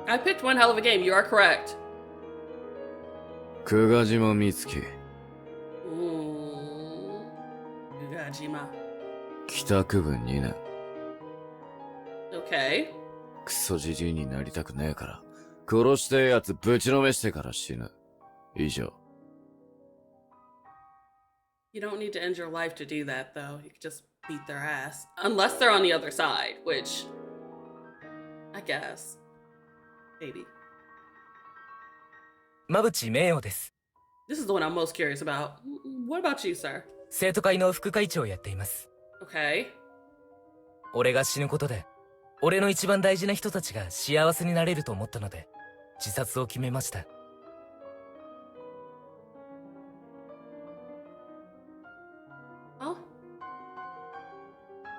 I picked one hell of a game. You are correct. 久我島美月、宇賀島。帰宅部2年。Okay. クソじじいになりたくねえから、殺してえやつぶちのめしてから死ぬ。以上。You don't need to end your life to do that, though. You could just beat their ass. Unless they're on the other side, which... I guess. Maybe. 馬淵名誉です。 This is the one I'm most curious about. What about you, sir? 生徒会の副会長をやっています。 Okay. 俺が死ぬことで、俺の一番大事な人たちが幸せになれると思ったので、自殺を決めました。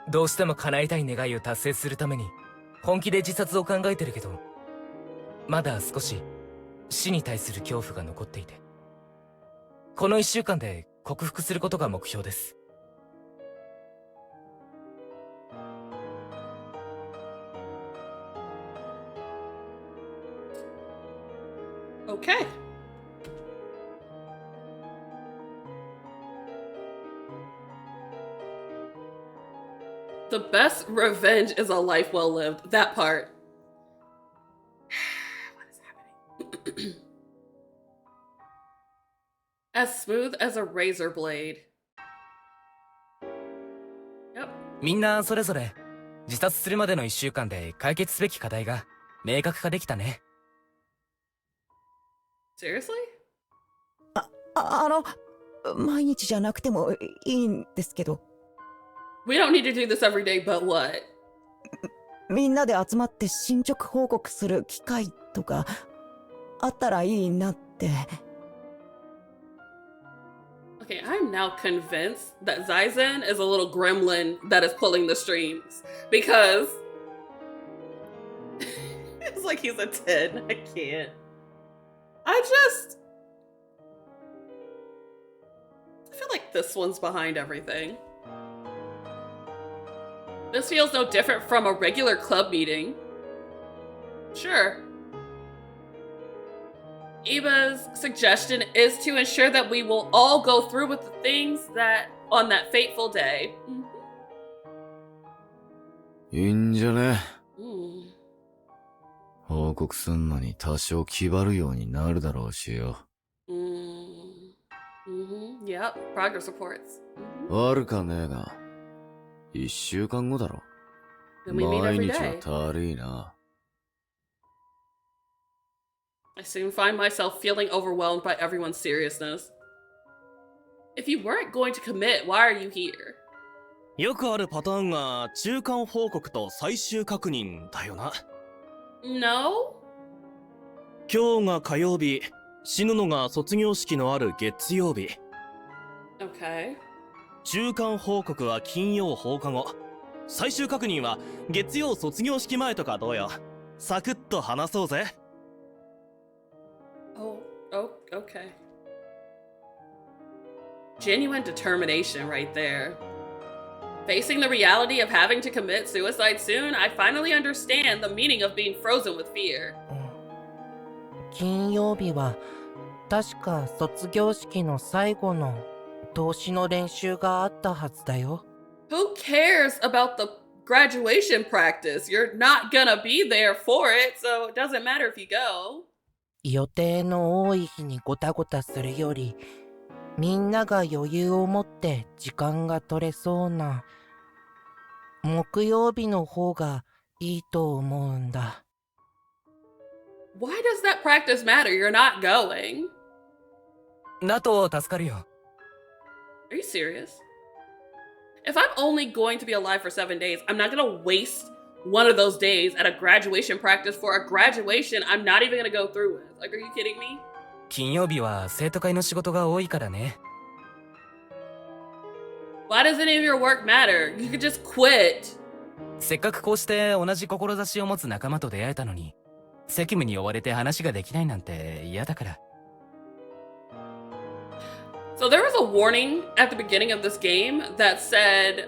どうしても叶えたい願いを達成するために本気で自殺を考えてるけど、まだ少し死に対する恐怖が残っていて、この1週間で克服することが目標です。Okay. The best revenge is a life well lived. That part. What is happening? As smooth as a razor blade. Yep. みんなそれぞれ自殺するまでの1週間で解決すべき課題が明確化できたね。Seriously? 毎日じゃなくてもいいんですけど。We don't need to do this every day, but what? みんなで集まって進捗報告する機会とかあったらいいなって。Okay, I'm now convinced that Zaizen is a little gremlin that is pulling the strings because it's like he's a 10. I can't. I feel like this one's behind everything. This feels no different from a regular club meeting. Sure. Iba's suggestion is to ensure that we will all go through with the things that on that fateful day. いいんじゃね。 Mm. 報告すんのに多少気張るようになるだろうしよ。Yep, progress reports. 悪かねえが、1週間後だろ。 Then we meet 毎 every 日 day. はたるいな。 I soon find myself feeling overwhelmed by everyone's seriousness. If you weren't going to commit, why are you here? よくあるパターンが中間報告と最終確認だよな。No? 今日が火曜日、死ぬのが卒業式のある月曜日。Okay. 中間報告は金曜放課後。最終確認は月曜卒業式前とかどうよ。サクッと話そうぜ。Oh, okay. Genuine determination right there. Facing the reality of having to commit suicide soon, I finally understand the meaning of being frozen with fear. 金曜日は確か卒業式の最後の投資の練習があったはずだよ。Who cares about the graduation practice? You're not gonna be there for it, so it doesn't matter if you go. 予定の多い日にごたごたするより、みんなが余裕を持って時間が取れそうな木曜日の方がいいと思うんだ。Why does that practice matter? You're not going. だと助かるよ。 Are you serious? If I'm only going to be alive for 7 days, I'm not gonna waste one of those days at a graduation practice for a graduation I'm not even gonna go through with. Like, are you kidding me? 金曜日は生徒会の仕事が多いからね。 Why does any of your work matter? You could just quit. せっかくこうして同じ志を持つ仲間と出会えたのに、責務に追われて話ができないなんて嫌だから。 So there was a warning at the beginning of this game that said,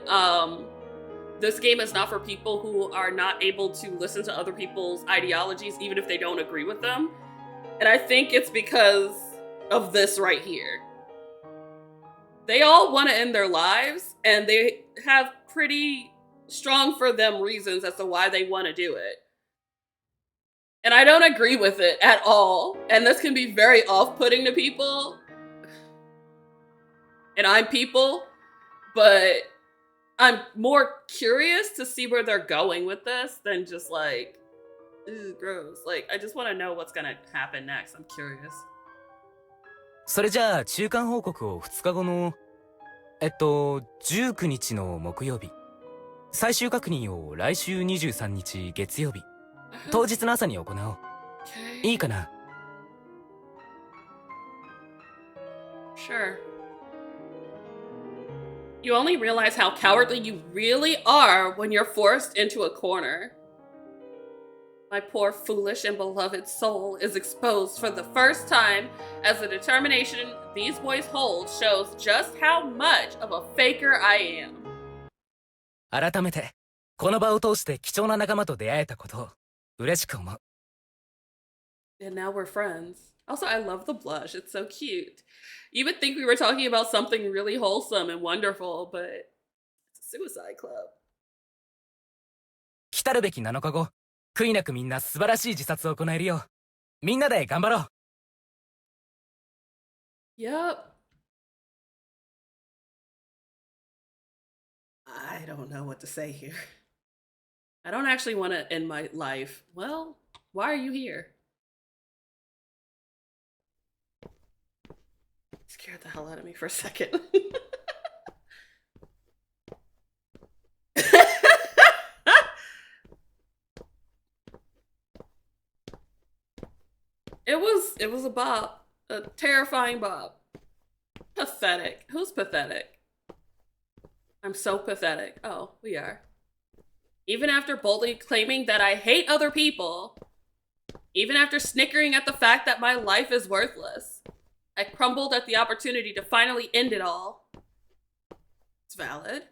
this game is not for people who are not able to listen to other people's ideologies, even if they don't agree with them. And I think it's because of this right here. They all want to end their lives, and they have pretty strong for them reasons as to why they want to do it. And I don't agree with it at all. And this can be very off-putting to people. And I'm people, but I'm more curious to see where they're going with this than just like, ew, gross. Like, I just want to know what's gonna happen next. I'm curious. それじゃあ中間報告を2日後の19日の木曜日、最終確認を来週23日月曜日、当日の朝に行おう。 Okay. いいかな？ Sure. You only realize how cowardly you really are when you're forced into a corner. My poor, foolish, and beloved soul is exposed for the first time as the determination these boys hold shows just how much of a faker I am. 改めてこの場を通して貴重な仲間と出会えたことを嬉しく思う。 And now we're friends. Also, I love the blush. It's so cute. You would think we were talking about something really wholesome and wonderful, but it's a suicide club. 来たるべき7日後、悔いなくみんな素晴らしい自殺を行えるよう、みんなで頑張ろう。 Yep. I don't know what to say here. I don't actually want to end my life. Well, why are you here? Scared the hell out of me for a second. It was a bop. A terrifying bop. Pathetic. Who's pathetic? I'm so pathetic. Oh, we are. Even after boldly claiming that I hate other people, even after snickering at the fact that my life is worthless, I crumbled at the opportunity to finally end it all. It's valid.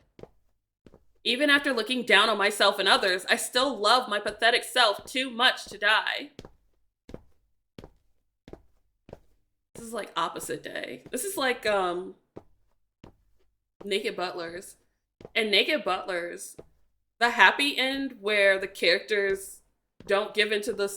Even after looking down on myself and others, I still love my pathetic self too much to die. This is like opposite day. This is like Naked Butlers. And Naked Butlers, the happy end where the characters don't give into the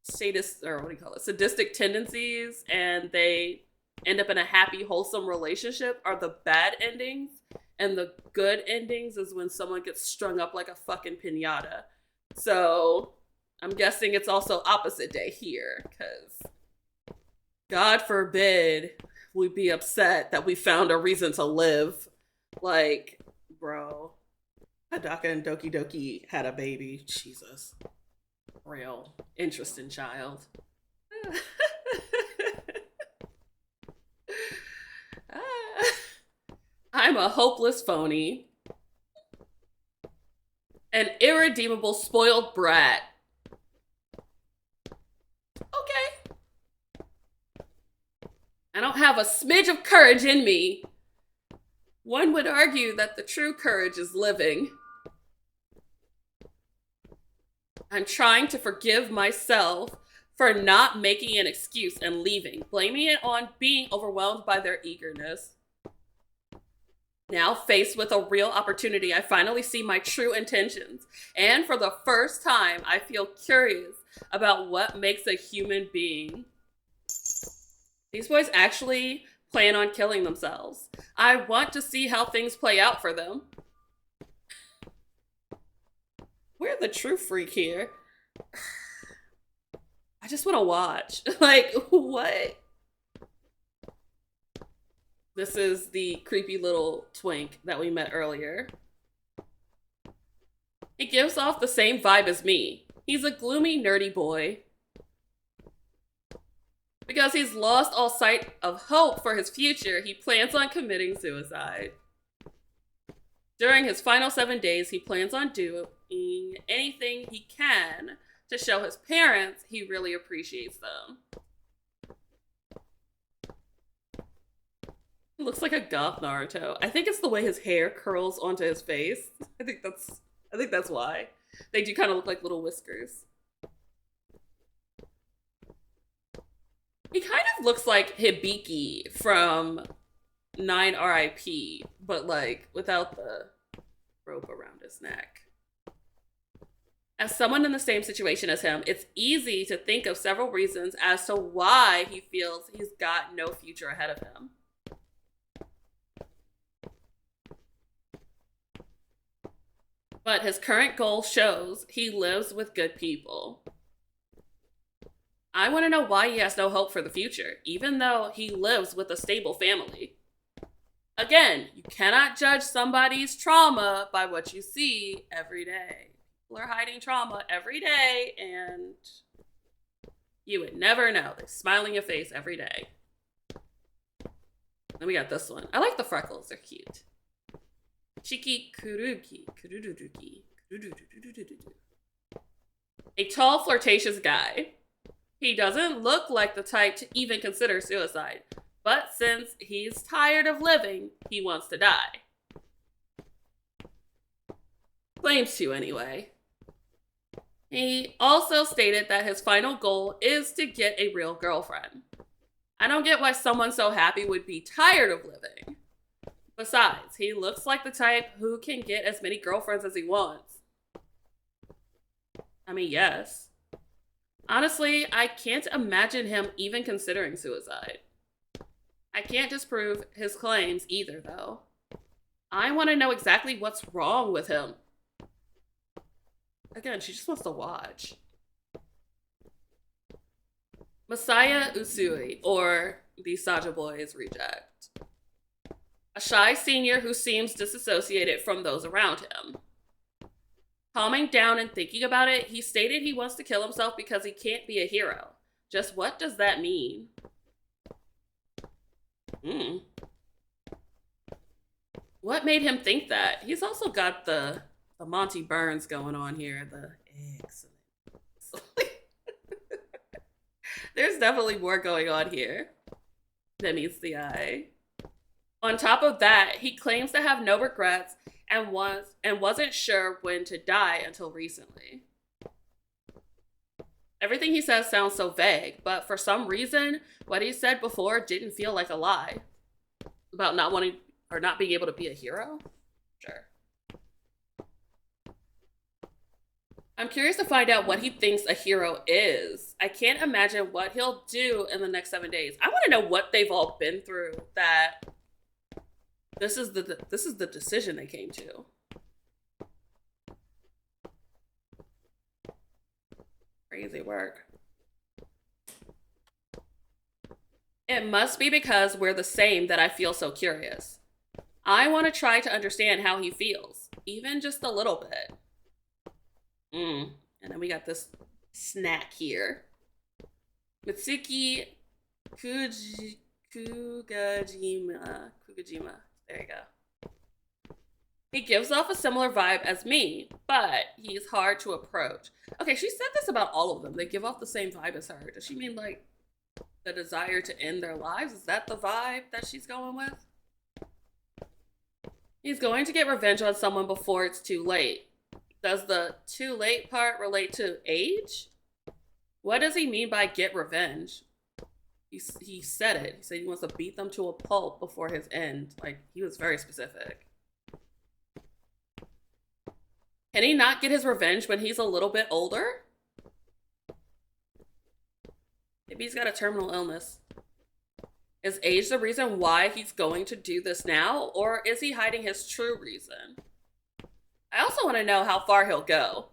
sadistic tendencies and they end up in a happy, wholesome relationship are the bad endings. And the good endings is when someone gets strung up like a fucking piñata. So I'm guessing it's also opposite day here, because God forbid we be upset that we found a reason to live. Like, bro, Hadaka and Doki Doki had a baby. Jesus. Real interesting child. I'm a hopeless phony. An irredeemable spoiled brat. Okay. I don't have a smidge of courage in me. One would argue that the true courage is living. I'm trying to forgive myself for not making an excuse and leaving, blaming it on being overwhelmed by their eagerness. Now faced with a real opportunity, I finally see my true intentions. And for the first time, I feel curious about what makes a human being. These boys actually plan on killing themselves. I want to see how things play out for them. We're the true freak here. I just want to watch. Like, what? This is the creepy little twink that we met earlier. He gives off the same vibe as me. He's a gloomy, nerdy boy. Because he's lost all sight of hope for his future, he plans on committing suicide. During his final 7 days, he plans on doing anything he can to show his parents he really appreciates them. He looks like a goth Naruto. I think it's the way his hair curls onto his face. I think that's why. They do kind of look like little whiskers. He kind of looks like Hibiki from 9 RIP, but like without the rope around his neck. As someone in the same situation as him, it's easy to think of several reasons as to why he feels he's got no future ahead of him. But his current goal shows he lives with good people. I want to know why he has no hope for the future, even though he lives with a stable family. Again, you cannot judge somebody's trauma by what you see every day. People are hiding trauma every day, and you would never know. They smile in your face every day. Then we got this one. I like the freckles. They're cute. Chiki Kuruki. Kururuki. A tall, flirtatious guy. He doesn't look like the type to even consider suicide. But since he's tired of living, he wants to die. Claims to, anyway. He also stated that his final goal is to get a real girlfriend. I don't get why someone so happy would be tired of living. Besides, he looks like the type who can get as many girlfriends as he wants. I mean, yes. Honestly, I can't imagine him even considering suicide. I can't disprove his claims either, though. I want to know exactly what's wrong with him. Again, she just wants to watch. Masaya Usui, or the Saja Boys reject. A shy senior who seems disassociated from those around him. Calming down and thinking about it, he stated he wants to kill himself because he can't be a hero. Just what does that mean? What made him think that? He's also got the Monty Burns going on here. The excellent. There's definitely more going on here than meets the eye. On top of that, he claims to have no regrets and wasn't sure when to die until recently. Everything he says sounds so vague, but for some reason, what he said before didn't feel like a lie. About not wanting or not being able to be a hero? Sure. I'm curious to find out what he thinks a hero is. I can't imagine what he'll do in the next 7 days. I want to know what they've all been through that this is the decision they came to. Crazy work. It must be because we're the same that I feel so curious. I want to try to understand how he feels, even just a little bit. And then we got this snack here. Mitsuki Kugajima. There you go. He gives off a similar vibe as me, but he's hard to approach. Okay, she said this about all of them. They give off the same vibe as her. Does she mean like the desire to end their lives? Is that the vibe that she's going with? He's going to get revenge on someone before it's too late. Does the too late part relate to age? What does he mean by get revenge? He said it. He said he wants to beat them to a pulp before his end. Like, he was very specific. Can he not get his revenge when he's a little bit older? Maybe he's got a terminal illness. Is age the reason why he's going to do this now? Or is he hiding his true reason? I also want to know how far he'll go.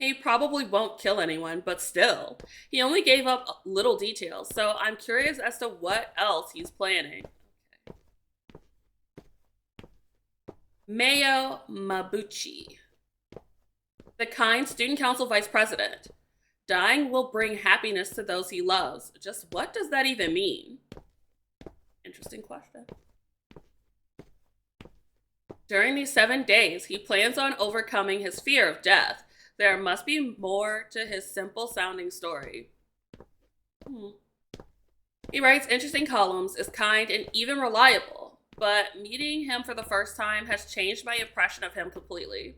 He probably won't kill anyone, but still. He only gave up little details, so I'm curious as to what else he's planning. Mayo Mabuchi. The kind student council vice president. Dying will bring happiness to those he loves. Just what does that even mean? Interesting question. During these 7 days, he plans on overcoming his fear of death. There must be more to his simple-sounding story. He writes interesting columns, is kind, and even reliable, but meeting him for the first time has changed my impression of him completely.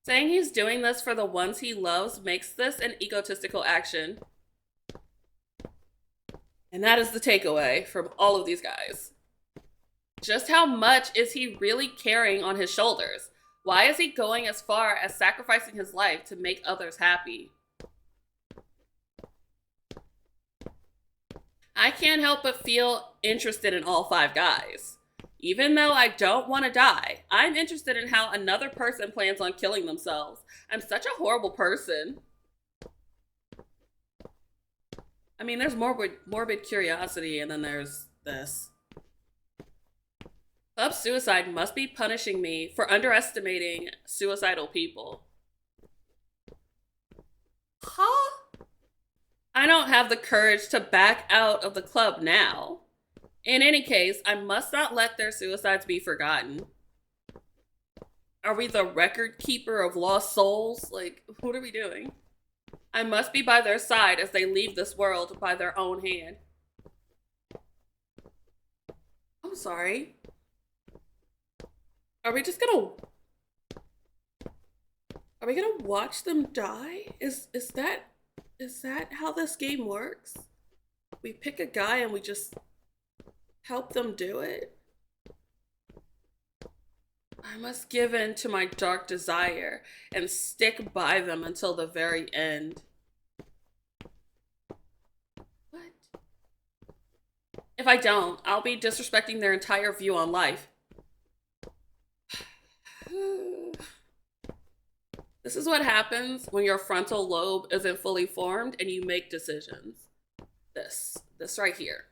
Saying he's doing this for the ones he loves makes this an egotistical action. And that is the takeaway from all of these guys. Just how much is he really carrying on his shoulders? Why is he going as far as sacrificing his life to make others happy? I can't help but feel interested in all 5 guys. Even though I don't want to die, I'm interested in how another person plans on killing themselves. I'm such a horrible person. I mean, there's morbid curiosity, and then there's this. Club suicide must be punishing me for underestimating suicidal people. Huh? I don't have the courage to back out of the club now. In any case, I must not let their suicides be forgotten. Are we the record keeper of lost souls? Like, what are we doing? I must be by their side as they leave this world by their own hand. I'm sorry. Are we gonna watch them die? Is that how this game works? We pick a guy and we just help them do it? I must give in to my dark desire and stick by them until the very end. What? If I don't, I'll be disrespecting their entire view on life. This is what happens when your frontal lobe isn't fully formed and you make decisions. This right here.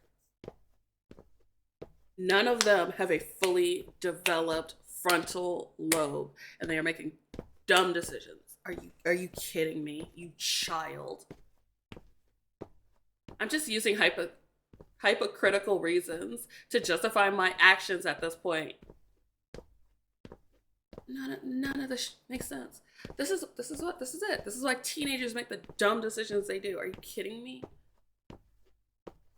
None of them have a fully developed frontal lobe, and they are making dumb decisions. Are you kidding me, you child? I'm just using hypocritical reasons to justify my actions at this point. None of this makes sense. This is it. This is why teenagers make the dumb decisions they do. Are you kidding me?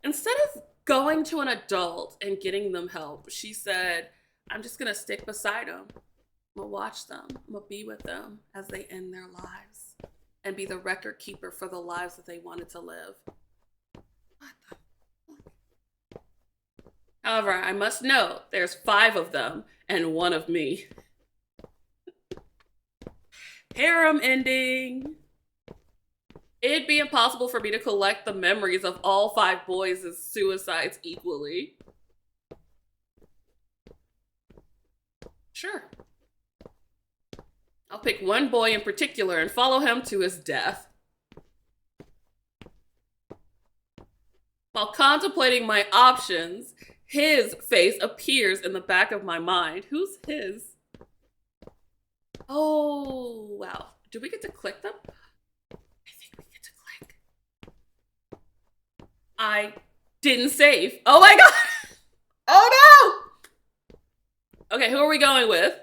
Instead of going to an adult and getting them help, she said, I'm just gonna stick beside them. I'm gonna watch them. I'm gonna be with them as they end their lives and be the record keeper for the lives that they wanted to live. What the fuck? However, I must note there's 5 of them and 1 of me. Harem ending. It'd be impossible for me to collect the memories of all 5 boys' suicides equally. Sure. I'll pick one boy in particular and follow him to his death. While contemplating my options, his face appears in the back of my mind. Who's his? Oh, wow. Do we get to click them? I think we get to click. I didn't save. Oh my god! Oh no! Okay, who are we going with?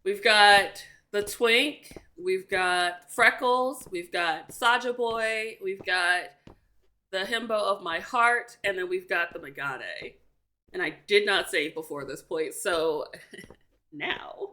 We've got the Twink, we've got Freckles, we've got Saja Boy, we've got the himbo of my heart, and then we've got the Megane. And I did not save before this point, so now.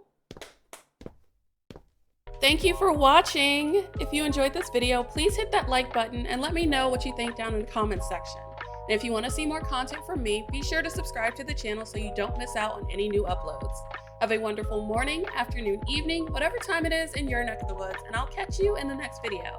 Thank you for watching. If you enjoyed this video, please hit that like button and let me know what you think down in the comments section. And if you want to see more content from me, be sure to subscribe to the channel so you don't miss out on any new uploads. Have a wonderful morning, afternoon, evening, whatever time it is in your neck of the woods, and I'll catch you in the next video.